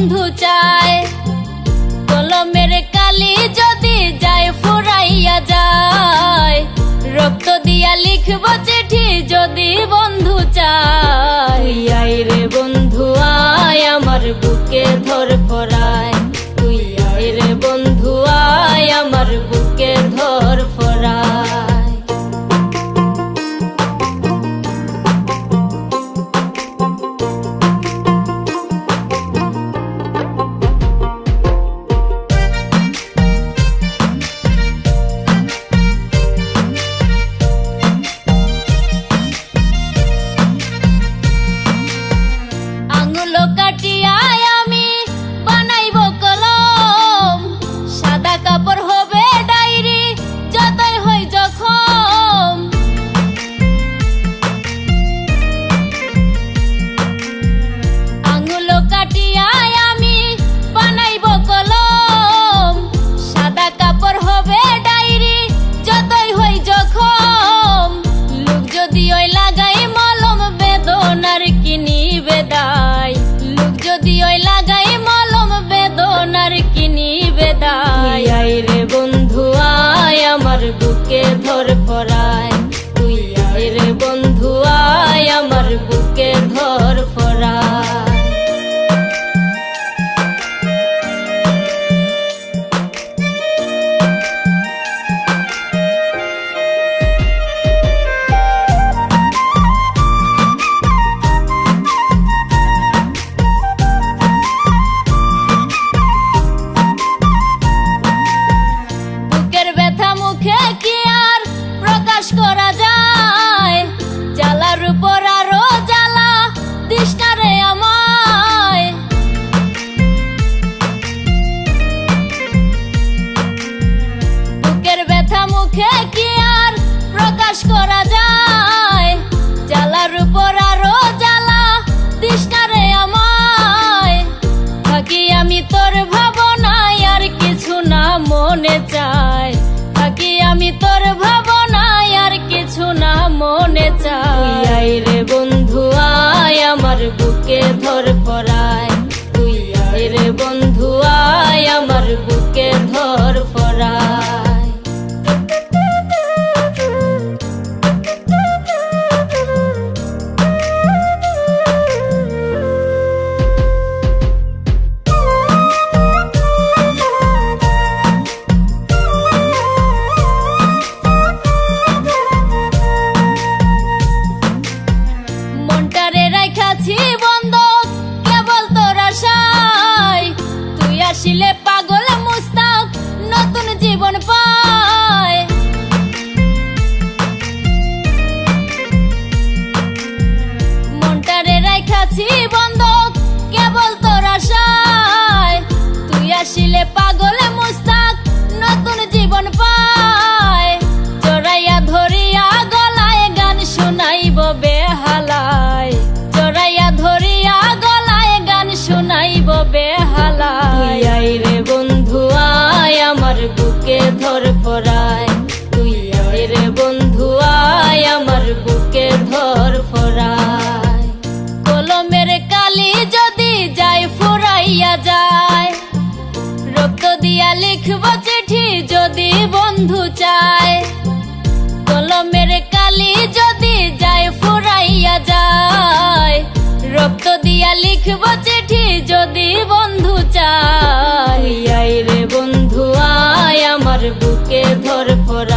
বন্ধু চায়। কলমের কালি যদি যায় ফুরাইয়া যায়, রক্ত দিয়া লিখব চিঠি যদি বন্ধু চায়। তুই আয় রে বন্ধু আয়, আমার বুকে ধর পরায়। তুই আয় রে বন্ধু আয়, আমার বুকে ধর পরায়। কাটিয়ায় আমি বানাইব কলম, সাদা কাপড় হবে ডায়েরি যতই হই জখম। আঙুল কাটিয়ায় আমি বানাইব কলম, সাদা কাপড় হবে ডায়েরি যতই হই জখম। লোক যদি ওই লাগাই মলম, বেদনার কিনি বেদায়। যদি ওই লাগাই মলম, বেদনার কিনি বেদায়। তুই আয় রে বন্ধু আয়, আমার বুকে ধর পরায়। তুই আয় রে বন্ধু আয়, আমার বুকে ধর পরায়। কি আর প্রকাশ করা যায়, জ্বালার উপর আরো জ্বালা তৃষ্ণারে আমায়। বুকের ব্যথা মুখে কি আর প্রকাশ করা যায়, জ্বালার উপর আরো জ্বালা তৃষ্ণারে আমায়। থাকি আমি তোর ভাবনায়, আর কিছু না মনে চায়। থাকি আমি তোর ভাবনায়, আর কিছু না মনে চাই। তুই আয় রে বন্ধু আয়, আমার বুকে ধর পরায়। তুই আয় রে বন্ধু আয়, আমার বুকে ধর পরায়। বন্ধক কেবল তোর আশায়, তুই আসিলে পাগল মুস্তাক নতুন জীবন পায়। মনটারে রাখাছি বন্ধক কেবল তোর আশায়, তুই আসিলে পাগল মুস্তাক নতুন জীবন পায়। জড়াইয়া ধরিয়া গলায় গান শুনাইব বেহালায়, জড়াইয়া ধরিয়া গলায় গান শুনাইব বেহালায়। তুই আয় রে বন্ধু আয়, আমার বুকে ধর পরায়। তুই আয় রে বন্ধু আয়, আমার বুকে ধর পরায়। কলমের কালি যদি যায় ফুরাইয়া যায়, রক্ত দিয়া লিখব চিঠি যদি বন্ধু চায়। কলমের কালি যদি যায় ফুরাইয়া যায়, রক্ত দিয়া লিখব চিঠি যদি বন্ধু চায়। তুই আয় রে বন্ধু আয়, আমার বুকে ধর পরায়।